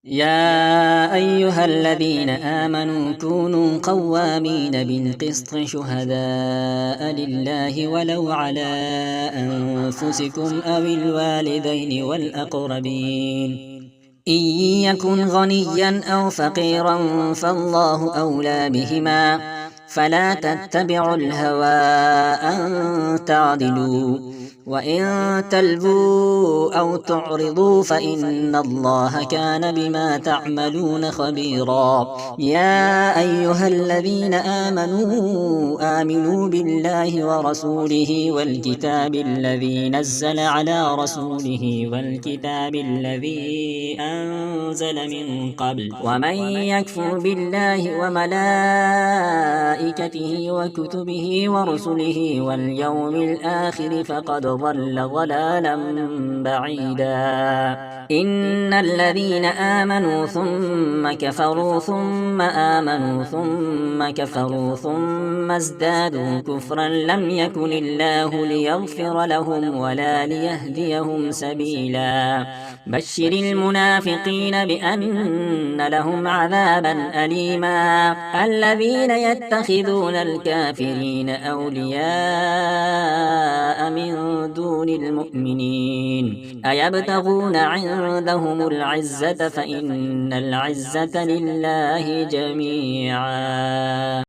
يا أيها الذين آمنوا كونوا قوامين بالقسط شهداء لله ولو على أنفسكم أو الوالدين والأقربين إن يكن غنيا أو فقيرا فالله أولى بهما فلا تتبعوا الهوى أن تعدلوا وإن تلبوا أو تعرضوا فإن الله كان بما تعملون خبيرا. يا أيها الذين آمنوا بالله ورسوله والكتاب الذي نزل على رسوله والكتاب الذي أنزل من قبل ومن يكفر بالله وملائكته وكتبه ورسله واليوم الآخر فقد ضل ضلالا بعيدا. إن الذين آمنوا ثم كفروا ثم آمنوا ثم كفروا ثم ازدادوا كفرا لم يكن الله ليغفر لهم ولا ليهديهم سبيلا. بشر المنافقين بأن لهم عذابا أليما. الذين يتخذون الكافرين أولياء من دون المؤمنين أيبتغون عندهم العزة فإن العزة لله جميعا.